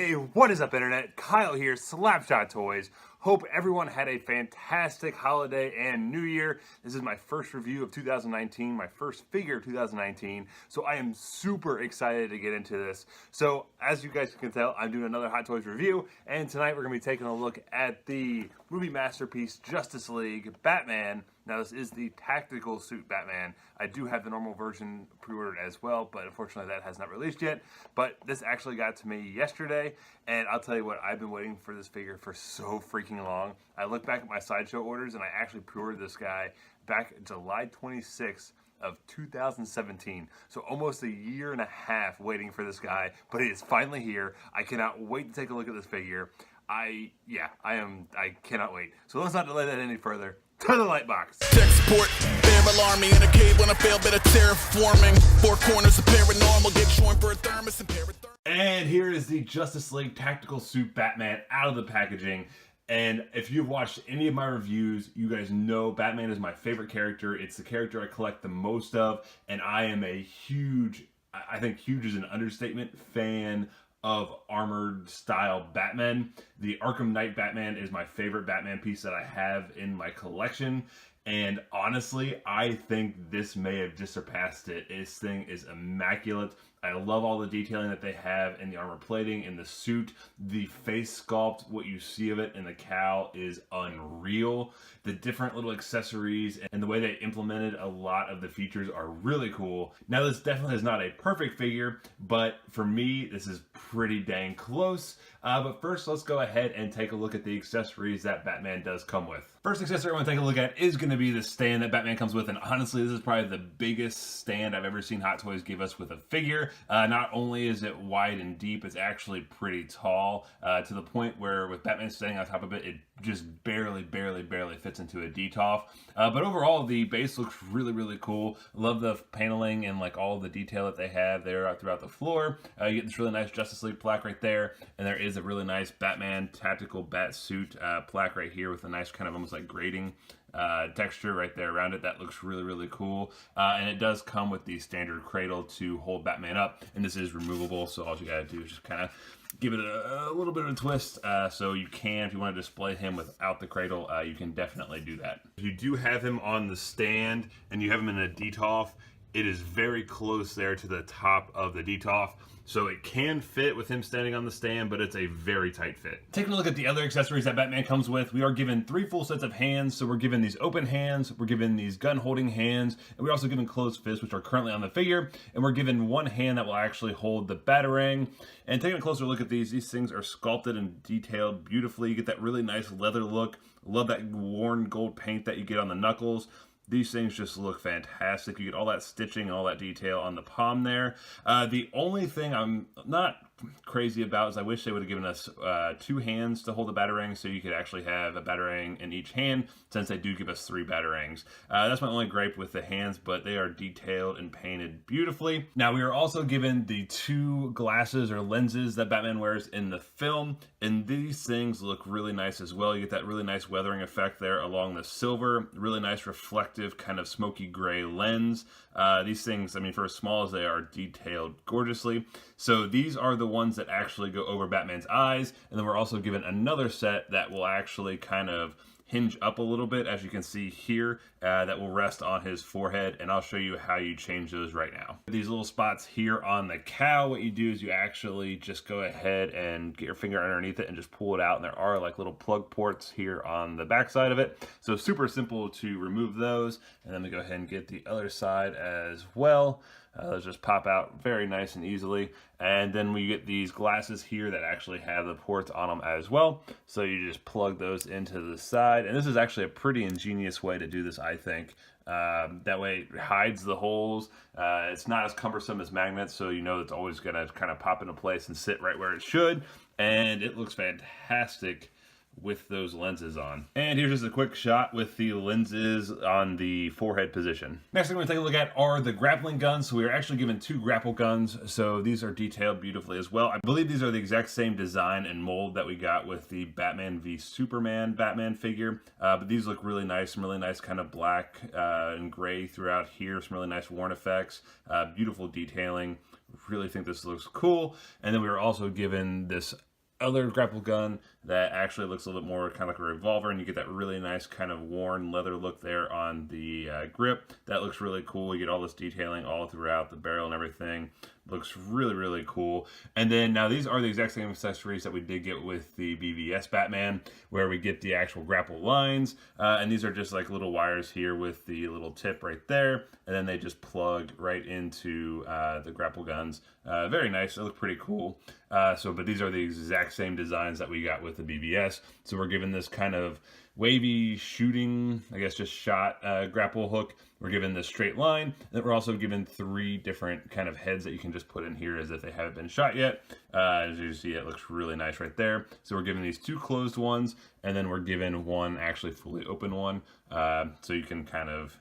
Hey, what is up, Internet? Kyle here, Slapshot Toys. Hope everyone had a fantastic holiday and New Year. This is my first review of 2019, my first figure of 2019, so I am super excited to get into this. So, as you guys can tell, I'm doing another Hot Toys review, and tonight we're going to be taking a look at the movie masterpiece Justice League Batman. Now, this is the tactical suit Batman. I do have the normal version pre-ordered as well, but unfortunately that has not released yet. But this actually got to me yesterday, and I'll tell you what, I've been waiting for this figure for so freaking long. I look back at my Sideshow orders, and I actually pre-ordered this guy back July 26th of 2017. So almost a year and a half waiting for this guy, but it is finally here. I cannot wait to take a look at this figure. I cannot wait. So let's not delay that any further. To the light box. Tech support, barrel army in a cave when I fail, bit of terraforming. Four corners of paranormal, get joined for a thermos and paratherm. And here is the Justice League tactical suit Batman out of the packaging. And if you've watched any of my reviews, you guys know Batman is my favorite character. It's the character I collect the most of, and I am a huge, I think huge is an understatement, fan of armored style Batman. The Arkham Knight Batman is my favorite Batman piece that I have in my collection, and honestly I think this may have just surpassed it. This thing is immaculate. I love all the detailing that they have in the armor plating, in the suit, the face sculpt, what you see of it in the cowl is unreal. The different little accessories and the way they implemented a lot of the features are really cool. Now, this definitely is not a perfect figure, but for me, this is pretty dang close. But first, let's go ahead and take a look at the accessories that Batman does come with. First accessory I want to take a look at is going to be the stand that Batman comes with, and honestly, this is probably the biggest stand I've ever seen Hot Toys give us with a figure. Not only is it wide and deep, it's actually pretty tall, to the point where with Batman standing on top of it, it just barely fits into a DTOF. But overall, the base looks really cool. Love the paneling and like all the detail that they have there throughout the floor. You get this really nice Justice League plaque right there, and there is a really nice Batman tactical bat suit plaque right here with a nice kind of almost like grating texture right there around it. That looks really cool, and it does come with the standard cradle to hold Batman up, and this is removable, so all you gotta do is just kind of give it a little bit of a twist, so you can, if you want to display him without the cradle, you can definitely do that. If you do have him on the stand and you have him in a DTOF, it is very close there to the top of the DTOF, so it can fit with him standing on the stand, but it's a very tight fit. Taking a look at the other accessories that Batman comes with, we are given 3 full sets of hands. So we're given these open hands, we're given these gun-holding hands, and we're also given closed fists, which are currently on the figure, and we're given one hand that will actually hold the Batarang. And taking a closer look at these things are sculpted and detailed beautifully. You get that really nice leather look. Love that worn gold paint that you get on the knuckles. These things just look fantastic. You get all that stitching, all that detail on the palm there. The only thing I'm not crazy about is I wish they would have given us 2 hands to hold the Batarang, so you could actually have a Batarang in each hand, since they do give us 3 Batarangs. That's my only gripe with the hands, but they are detailed and painted beautifully. Now, we are also given the 2 glasses or lenses that Batman wears in the film, and these things look really nice as well. You get that really nice weathering effect there along the silver, really nice reflective kind of smoky gray lens. These things, I mean, for as small as they are, detailed gorgeously. So these are the ones that actually go over Batman's eyes, and then we're also given another set that will actually kind of hinge up a little bit, as you can see here, that will rest on his forehead, and I'll show you how you change those right now. These little spots here on the cowl, what you do is you actually just go ahead and get your finger underneath it and just pull it out, and there are like little plug ports here on the back side of it, so super simple to remove those. And then we go ahead and get the other side as well. Those just pop out very nice and easily. And then we get these glasses here that actually have the ports on them as well. So you just plug those into the side. And this is actually a pretty ingenious way to do this, I think. That way it hides the holes. It's not as cumbersome as magnets, so you know it's always going to kind of pop into place and sit right where it should. And it looks fantastic with those lenses on. And here's just a quick shot with the lenses on the forehead position. Next thing we're gonna take a look at are the grappling guns. So we are actually given 2 grapple guns, so these are detailed beautifully as well. I believe these are the exact same design and mold that we got with the Batman v Superman Batman figure, but these look really nice, some really nice kind of black and gray throughout here, some really nice worn effects, beautiful detailing. Really think this looks cool. And then we were also given this other grapple gun that actually looks a little bit more kind of like a revolver, and you get that really nice kind of worn leather look there on the grip. That looks really cool. You get all this detailing all throughout the barrel and everything. Looks really, really cool. And then now these are the exact same accessories that we did get with the BVS Batman, where we get the actual grapple lines. And these are just like little wires here with the little tip right there. And then they just plug right into the grapple guns. Very nice. They look pretty cool. But these are the exact same designs that we got with the BVS. So we're given this kind of wavy shooting, I guess just shot grapple hook. We're given this straight line, and then we're also given 3 different kind of heads that you can just put in here as if they haven't been shot yet. As you see, it looks really nice right there. So we're given these 2 closed ones, and then we're given one actually fully open one. So you can kind of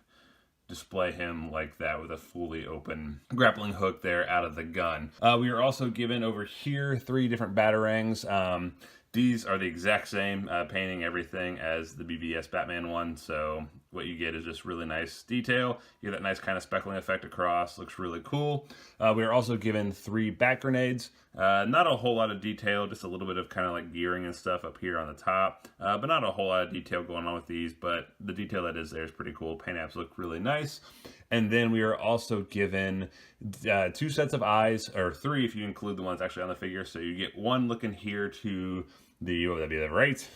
display him like that with a fully open grappling hook there out of the gun. We are also given over here 3 different batarangs. These are the exact same painting, everything as the BVS Batman one, so what you get is just really nice detail. You get that nice kind of speckling effect across, looks really cool. We are also given 3 bat grenades. Not a whole lot of detail, just a little bit of kind of like gearing and stuff up here on the top, but not a whole lot of detail going on with these, but the detail that is there is pretty cool. Paint apps look really nice. And then we are also given 2 sets of eyes, or 3 if you include the ones actually on the figure. So you get one looking here to the, what would that be, the right?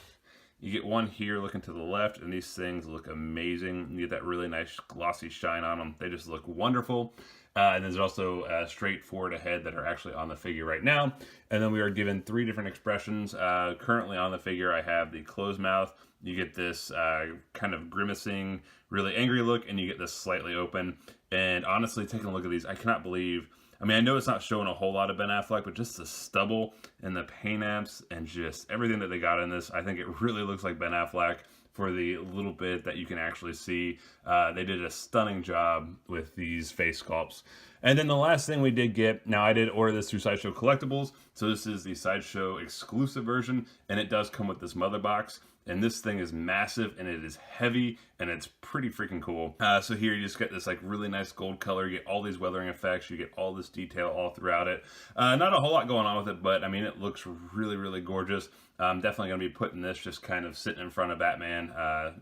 You get one here looking to the left, and these things look amazing. You get that really nice glossy shine on them. They just look wonderful. And there's also straight forward ahead that are actually on the figure right now. And then we are given 3 different expressions. Currently on the figure, I have the closed mouth. You get this kind of grimacing, really angry look, and you get this slightly open. And honestly, taking a look at these, I cannot believe, I mean, I know it's not showing a whole lot of Ben Affleck, but just the stubble and the paint apps and just everything that they got in this, I think it really looks like Ben Affleck for the little bit that you can actually see. They did a stunning job with these face sculpts. And then the last thing we did get, now I did order this through Sideshow Collectibles, so this is the Sideshow exclusive version, and it does come with this mother box. And this thing is massive, and it is heavy, and it's pretty freaking cool. So here you just get this like really nice gold color. You get all these weathering effects. You get all this detail all throughout it. Not a whole lot going on with it, but I mean, it looks really, really gorgeous. I'm definitely going to be putting this just kind of sitting in front of Batman,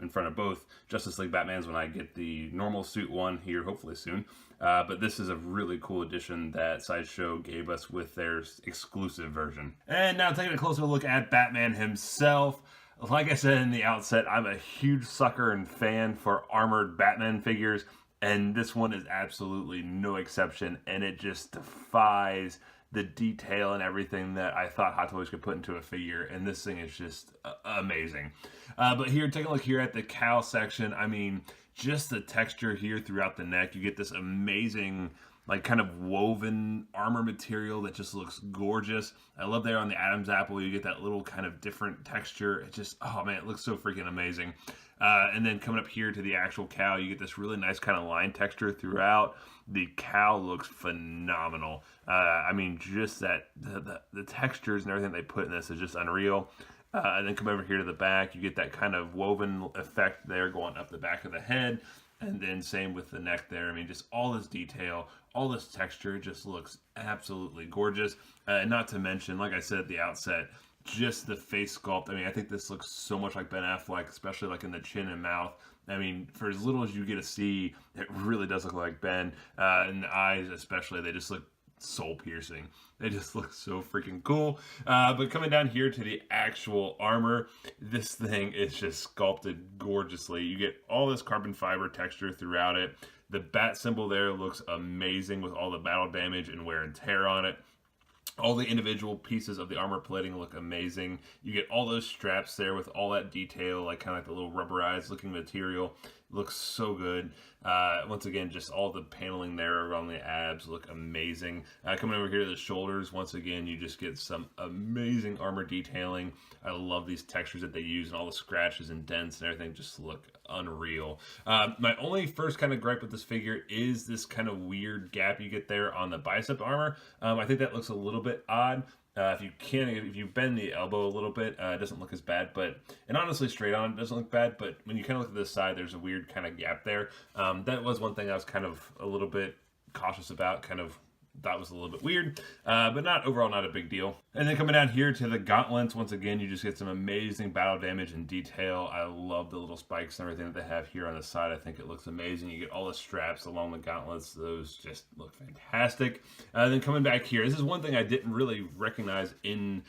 in front of both Justice League Batmans when I get the normal suit one here, hopefully soon. But this is a really cool addition that Sideshow gave us with their exclusive version. And now taking a closer look at Batman himself. Like I said in the outset, I'm a huge sucker and fan for armored Batman figures, and this one is absolutely no exception, and it just defies the detail and everything that I thought Hot Toys could put into a figure, and this thing is just amazing. But here, take a look here at the cowl section. I mean, just the texture here throughout the neck. You get this amazing, like, kind of woven armor material that just looks gorgeous. I love there on the Adam's apple, you get that little kind of different texture. It just, oh man, it looks so freaking amazing. And then coming up here to the actual cowl, you get this really nice kind of line texture throughout. The cowl looks phenomenal. I mean, just that, the textures and everything they put in this is just unreal. And then come over here to the back, you get that kind of woven effect there going up the back of the head. And then same with the neck there. I mean, just all this detail, all this texture just looks absolutely gorgeous. And not to mention, like I said at the outset, just the face sculpt. I mean, I think this looks so much like Ben Affleck, especially like in the chin and mouth. I mean, for as little as you get to see, it really does look like Ben. And the eyes especially, they just look soul piercing. They just look so freaking cool. But coming down here to the actual armor, this thing is just sculpted gorgeously. You get all this carbon fiber texture throughout it. The bat symbol there looks amazing with all the battle damage and wear and tear on it. All the individual pieces of the armor plating look amazing. You get all those straps there with all that detail, like kind of like the little rubberized looking material. It looks so good. Once again, just all the paneling there around the abs look amazing. Coming over here to the shoulders, once again, you just get some amazing armor detailing. I love these textures that they use, and all the scratches and dents and everything just look unreal. My only first kind of gripe with this figure is this kind of weird gap you get there on the bicep armor. I think that looks a little bit odd. If you bend the elbow a little bit, it doesn't look as bad, and honestly straight on, it doesn't look bad, but when you kind of look at this side, there's a weird kind of gap there. That was one thing I was kind of a little bit cautious about, kind of thought was a little bit weird, but overall not a big deal. And then coming down here to the gauntlets, once again, you just get some amazing battle damage and detail. I love the little spikes and everything that they have here on the side. I think it looks amazing. You get all the straps along the gauntlets. Those just look fantastic. Then coming back here, this is one thing I didn't really recognize in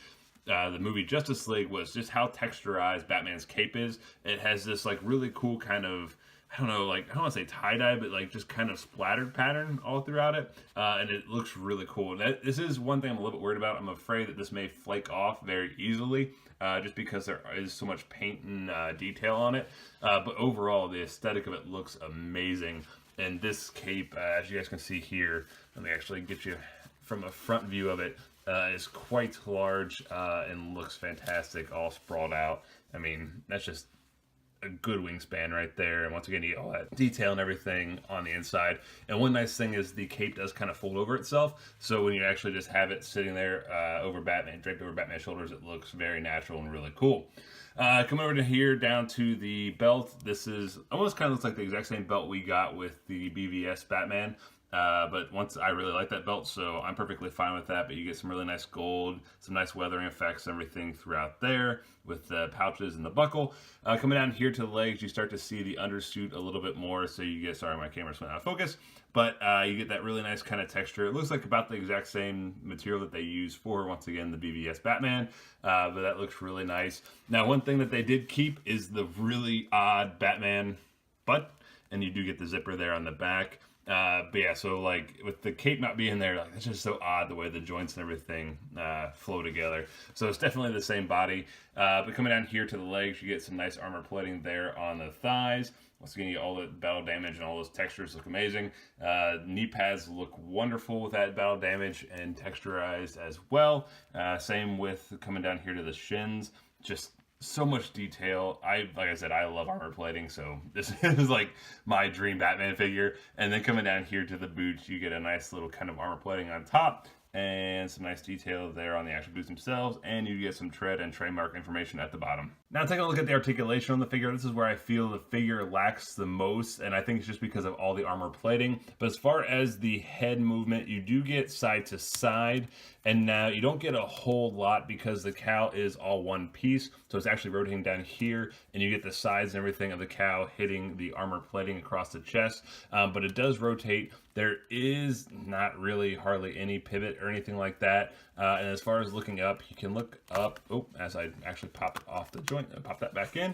the movie Justice League, was just how texturized Batman's cape is. It has this like really cool kind of, I don't know, like, I don't want to say tie-dye, but like just kind of splattered pattern all throughout it. And it looks really cool. This is one thing I'm a little bit worried about. I'm afraid that this may flake off very easily, just because there is so much paint and detail on it. But overall, the aesthetic of it looks amazing. And this cape, as you guys can see here, let me actually get you from a front view of it, is quite large and looks fantastic, all sprawled out. I mean, that's just a good wingspan right there. And once again, you get all that detail and everything on the inside. And one nice thing is the cape does kind of fold over itself. So when you actually just have it sitting there over Batman, draped over Batman's shoulders, it looks very natural and really cool. Coming over to here, down to the belt. This is almost kind of looks like the exact same belt we got with the BVS Batman. But once I really like that belt, so I'm perfectly fine with that. But you get some really nice gold, some nice weathering effects, everything throughout there with the pouches and the buckle. Coming down here to the legs, you start to see the undersuit a little bit more. So you get, sorry, my camera's went out of focus, but you get that really nice kind of texture. It looks like about the exact same material that they use for, once again, the BVS Batman. But that looks really nice. Now, one thing that they did keep is the really odd Batman butt, and you do get the zipper there on the back. But yeah, so like with the cape not being there, like it's just so odd the way the joints and everything flow together. So it's definitely the same body. But coming down here to the legs, you get some nice armor plating there on the thighs. Once again, you get all the battle damage and all those textures look amazing. Knee pads look wonderful with that battle damage and texturized as well. Same with coming down here to the shins. Just so much detail. Like I said, I love armor plating, so this is like my dream Batman figure. And then coming down here to the boots, you get a nice little kind of armor plating on top and some nice detail there on the actual boots themselves, and you get some tread and trademark information at the bottom. Now taking a look at the articulation on the figure, this is where I feel the figure lacks the most, and I think it's just because of all the armor plating. But as far as the head movement, you do get side to side, and now you don't get a whole lot because the cowl is all one piece, so it's actually rotating down here, and you get the sides and everything of the cowl hitting the armor plating across the chest, but it does rotate. There is not really hardly any pivot or anything like that. And as far as looking up, you can look up, as I actually popped off the joint, pop that back in.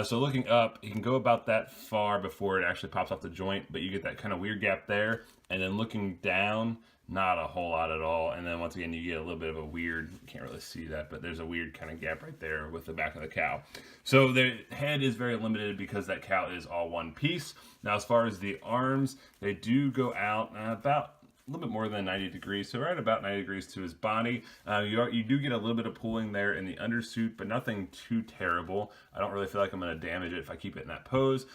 So looking up, you can go about that far before it actually pops off the joint, but you get that kind of weird gap there. And then looking down, not a whole lot at all. And then once again, you get a little bit of a weird, you can't really see that, but there's a weird kind of gap right there with the back of the cowl. So the head is very limited because that cowl is all one piece. Now, as far as the arms, they do go out about a little bit more than 90 degrees, so right about 90 degrees to his body. You do get a little bit of pulling there in the undersuit, but nothing too terrible. I don't really feel like I'm going to damage it if I keep it in that pose.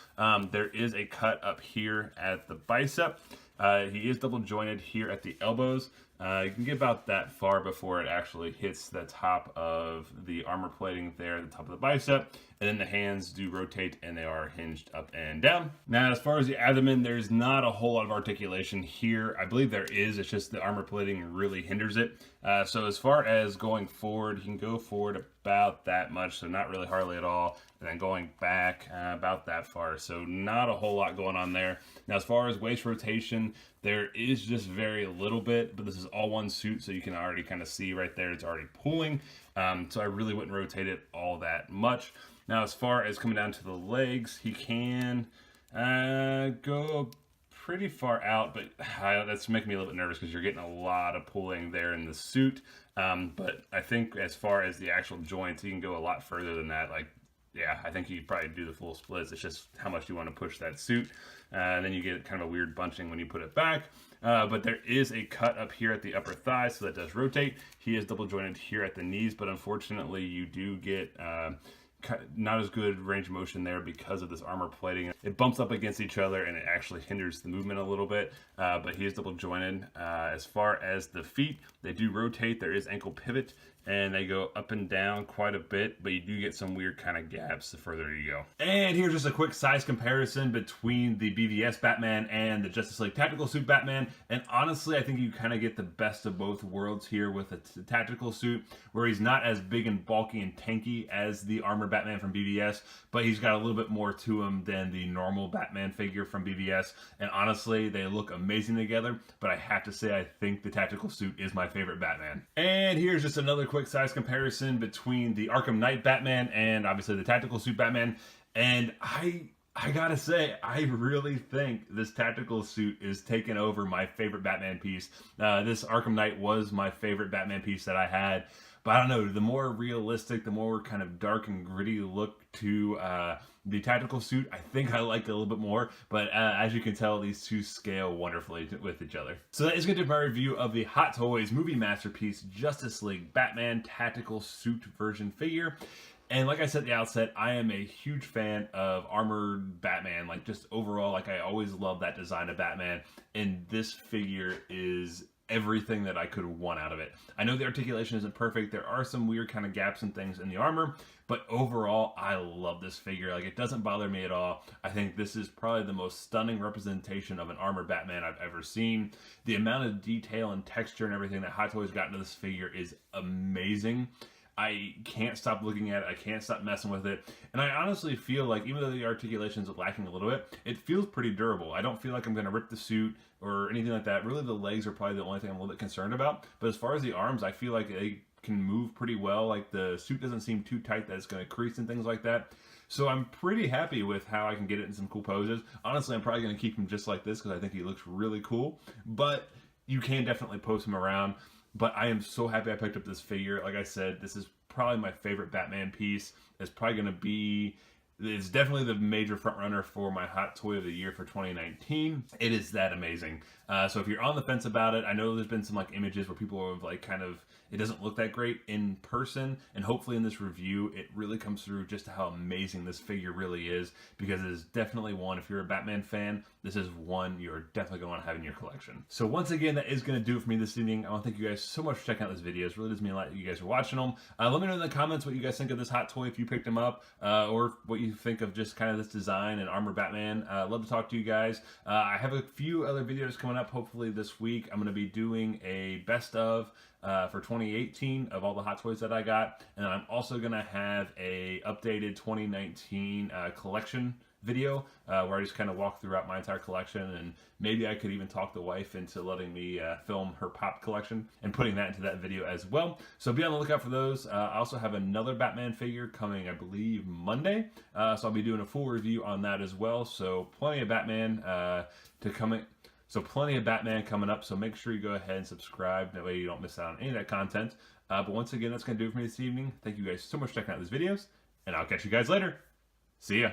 There is a cut up here at the bicep. He is double jointed here at the elbows. You can get about that far before it actually hits the top of the armor plating there at the top of the bicep. And then the hands do rotate and they are hinged up and down. Now, as far as the abdomen, there's not a whole lot of articulation here. I believe there is, it's just the armor plating really hinders it. So as far as going forward, you can go forward about that much, so not really hardly at all. And then going back about that far, so not a whole lot going on there. Now, as far as waist rotation, there is just very little bit, but this is all one suit, so you can already kind of see right there, it's already pulling. So I really wouldn't rotate it all that much. Now, as far as coming down to the legs, he can go pretty far out, but that's making me a little bit nervous because you're getting a lot of pulling there in the suit. But I think as far as the actual joints, he can go a lot further than that. Like, yeah, I think you could probably do the full splits. It's just how much you want to push that suit. And then you get kind of a weird bunching when you put it back. But there is a cut up here at the upper thigh, so that does rotate. He is double jointed here at the knees, but unfortunately you do get not as good range of motion there because of this armor plating. It bumps up against each other and it actually hinders the movement a little bit, but he is double jointed. As far as the feet, they do rotate. There is ankle pivot and they go up and down quite a bit, but you do get some weird kind of gaps the further you go. And here's just a quick size comparison between the BVS Batman and the Justice League Tactical Suit Batman, and honestly I think you kind of get the best of both worlds here with the tactical suit, where he's not as big and bulky and tanky as the armor Batman from BVS, but he's got a little bit more to him than the normal Batman figure from BVS, and honestly they look amazing together, but I have to say I think the tactical suit is my favorite Batman. And here's just another quick size comparison between the Arkham Knight Batman and obviously the tactical suit Batman, and I gotta say, I really think this tactical suit is taking over my favorite Batman piece. This Arkham Knight was my favorite Batman piece that I had, but I don't know, the more realistic, the more kind of dark and gritty look to the tactical suit, I think I like it a little bit more, but as you can tell, these two scale wonderfully with each other. So that is going to do my review of the Hot Toys movie masterpiece Justice League Batman Tactical Suit version figure. And like I said at the outset, I am a huge fan of armored Batman, like just overall, like I always love that design of Batman, and this figure is everything that I could want out of it. I know the articulation isn't perfect, there are some weird kind of gaps and things in the armor, but overall I love this figure. Like, it doesn't bother me at all. I think this is probably the most stunning representation of an armored Batman I've ever seen. The amount of detail and texture and everything that Hot Toys got into this figure is amazing. I can't stop looking at it. I can't stop messing with it. And I honestly feel like, even though the articulation is lacking a little bit, it feels pretty durable. I don't feel like I'm going to rip the suit or anything like that. Really, the legs are probably the only thing I'm a little bit concerned about. But as far as the arms, I feel like they can move pretty well. Like, the suit doesn't seem too tight that it's going to crease and things like that. So I'm pretty happy with how I can get it in some cool poses. Honestly, I'm probably going to keep him just like this because I think he looks really cool. But you can definitely pose him around. But I am so happy I picked up this figure. Like I said, this is probably my favorite Batman piece. It's probably going to be, it's definitely the major front runner for my Hot Toy of the Year for 2019. It is that amazing. So if you're on the fence about it, I know there's been some like images where people have like kind of, it doesn't look that great in person, and hopefully in this review it really comes through just how amazing this figure really is, because it is definitely one, if you're a Batman fan, this is one you're definitely going to want to have in your collection. So once again, that is going to do it for me this evening. I want to thank you guys so much for checking out this video. It really does mean a lot that you guys are watching them. Let me know in the comments what you guys think of this Hot Toy, if you picked him up, or what you think of just kind of this design and armor Batman. Love to talk to you guys. I have a few other videos coming up hopefully this week. I'm going to be doing a best of for 2018 of all the Hot Toys that I got, and then I'm also gonna have a updated 2019 collection video where I just kind of walk throughout my entire collection, and maybe I could even talk the wife into letting me film her pop collection and putting that into that video as well. So be on the lookout for those. I also have another Batman figure coming, I believe, Monday, so I'll be doing a full review on that as well. So plenty of Batman plenty of Batman coming up, so make sure you go ahead and subscribe. That way you don't miss out on any of that content. But once again, that's going to do it for me this evening. Thank you guys so much for checking out these videos, and I'll catch you guys later. See ya.